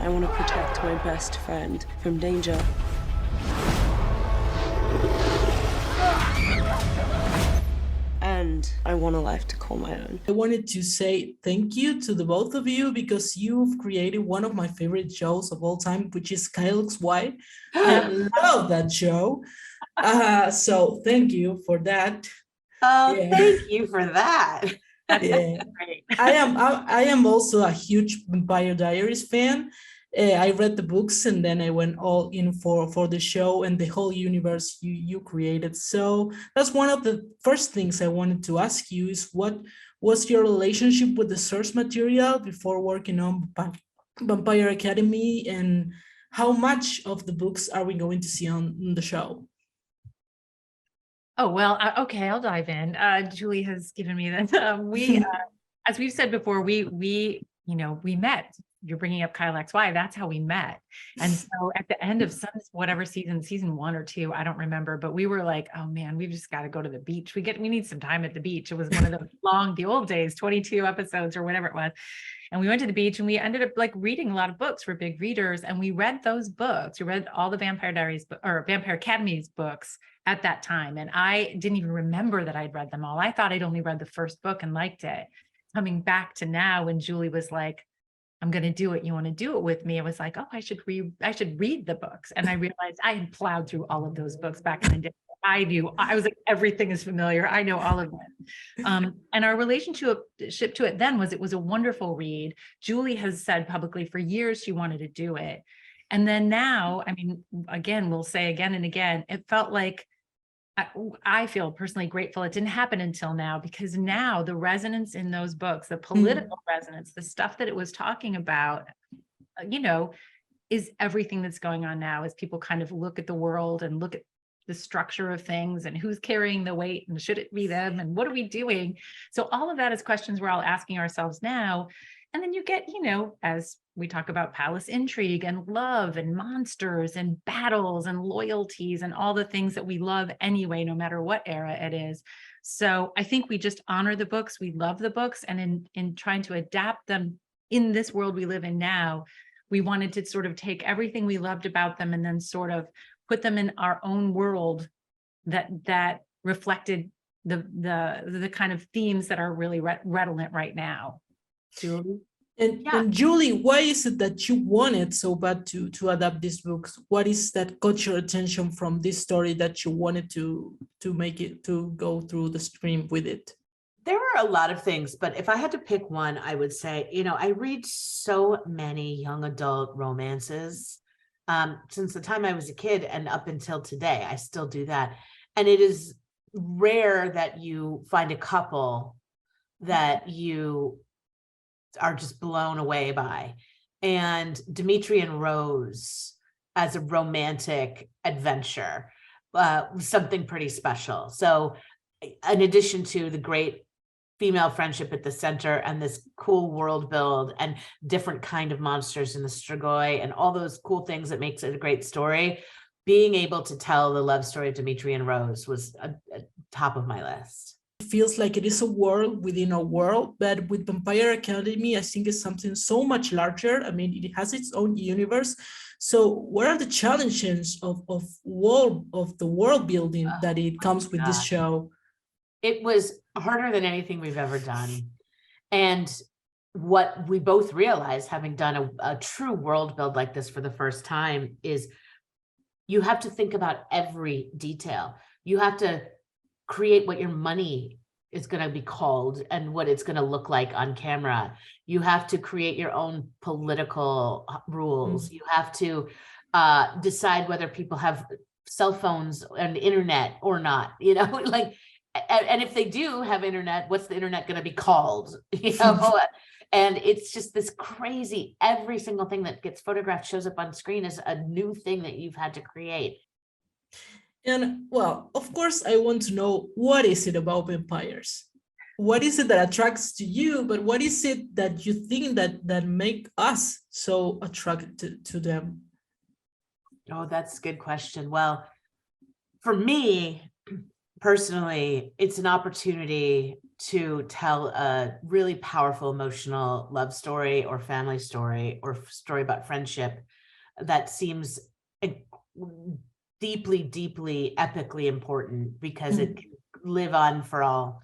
I want to protect my best friend from danger. And I want a life to call my own. I wanted to say thank you to the both of you because you've created one of my favorite shows of all time, which is Kyle's Wife. I love that show. So thank you for that. Oh, Yeah. thank you for that. Yeah. Great. I am also a huge Vampire Diaries fan. I read the books and then I went all in for the show and the whole universe you created. So that's one of the first things I wanted to ask you is what was your relationship with the source material before working on Vampire Academy, and how much of the books are we going to see on the show? Oh, well, okay, I'll dive in. Julie has given me that. As we've said before, we met. You're bringing up Kyle XY. That's how we met. And so at the end of whatever season 1 or 2, I don't remember, but we were like, oh man, we've just got to go to the beach. We need some time at the beach. It was one of the old days, 22 episodes or whatever it was. And we went to the beach and we ended up like reading a lot of books. We're big readers. And we read those books. We read all the Vampire Diaries or Vampire Academy's books at that time. And I didn't even remember that I'd read them all. I thought I'd only read the first book and liked it. Coming back to now, when Julie was like, I'm going to do it. You want to do it with me? I was like, oh, I should read the books. And I realized I had plowed through all of those books back in the day. I was like, everything is familiar. I know all of them. And our relationship to it then was, it was a wonderful read. Julie has said publicly for years she wanted to do it. And then now, I mean, again, we'll say again and again, it felt like, I feel personally grateful it didn't happen until now, because now the resonance in those books, the political resonance, the stuff that it was talking about, is everything that's going on now as people kind of look at the world and look at the structure of things and who's carrying the weight and should it be them and what are we doing? So all of that is questions we're all asking ourselves now. And then you get, as we talk about palace intrigue and love and monsters and battles and loyalties and all the things that we love anyway, no matter what era it is. So I think we just honor the books. We love the books. And in trying to adapt them in this world we live in now, we wanted to sort of take everything we loved about them and then sort of put them in our own world that reflected the kind of themes that are really redolent right now. Julie? And Julie, why is it that you wanted so bad to adapt these books? What is that caught your attention from this story that you wanted to make it, to go through the stream with it? There are a lot of things, but if I had to pick one, I would say, I read so many young adult romances since the time I was a kid and up until today. I still do that. And it is rare that you find a couple that you are just blown away by. And Dimitri and Rose as a romantic adventure was something pretty special. So in addition to the great female friendship at the center and this cool world build and different kind of monsters in the Strigoi and all those cool things that makes it a great story, being able to tell the love story of Dimitri and Rose was a top of my list. It feels like it is a world within a world, but with Vampire Academy, I think it's something so much larger. I mean, it has its own universe. So what are the challenges of the world building that it comes with this show? It was harder than anything we've ever done. And what we both realized, having done a true world build like this for the first time, is you have to think about every detail. You have to create what your money is going to be called and what it's going to look like on camera. You have to create your own political rules. You have to decide whether people have cell phones and internet or not, like, and if they do have internet, what's the internet going to be called? And it's just this crazy, every single thing that gets photographed shows up on screen is a new thing that you've had to create. And well, of course, I want to know, what is it about vampires? What is it that attracts to you? But what is it that you think that make us so attracted to them? Oh, that's a good question. Well, for me, personally, it's an opportunity to tell a really powerful emotional love story or family story or story about friendship that seems deeply, deeply, epically important because it can live on for all,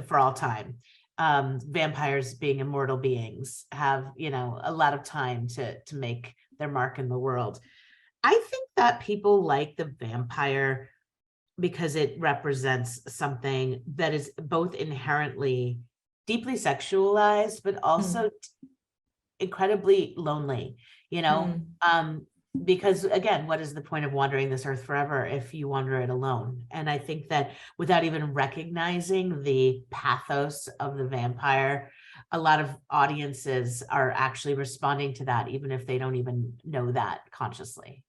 for all time. Vampires, being immortal beings, have, a lot of time to make their mark in the world. I think that people like the vampire because it represents something that is both inherently deeply sexualized, but also incredibly lonely, because again, what is the point of wandering this earth forever if you wander it alone? And I think that without even recognizing the pathos of the vampire, a lot of audiences are actually responding to that, even if they don't even know that consciously.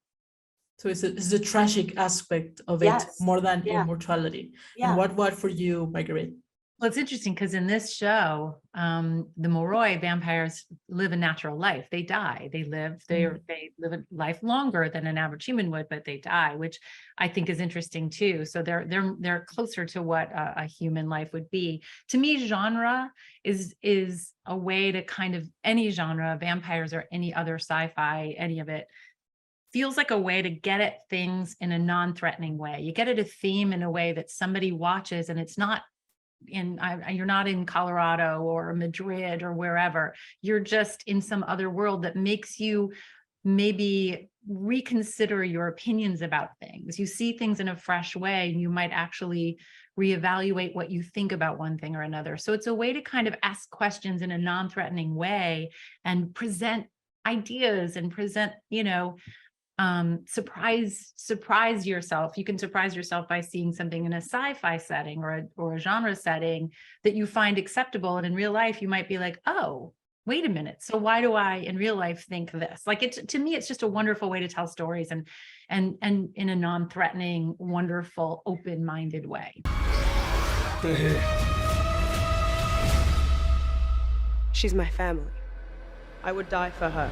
So it's the tragic aspect of it Yes. more than Yeah. immortality. Yeah. And what for you, Marguerite? Well, it's interesting because in this show, the Moroi vampires live a natural life. They die. They live a life longer than an average human would, but they die, which I think is interesting too. So they're closer to what a human life would be. To me, genre is a way to kind of, any genre, vampires or any other sci-fi, any of it, feels like a way to get at things in a non-threatening way. You get at a theme in a way that somebody watches, and it's not you're not in Colorado or Madrid or wherever. You're just in some other world that makes you maybe reconsider your opinions about things. You see things in a fresh way, and you might actually reevaluate what you think about one thing or another. So it's a way to kind of ask questions in a non-threatening way and present ideas and present, surprise yourself. You can surprise yourself by seeing something in a sci-fi setting or a genre setting that you find acceptable. And in real life, you might be like, oh, wait a minute. So why do I in real life think this? Like, to me, it's just a wonderful way to tell stories and in a non-threatening, wonderful, open-minded way. She's my family. I would die for her.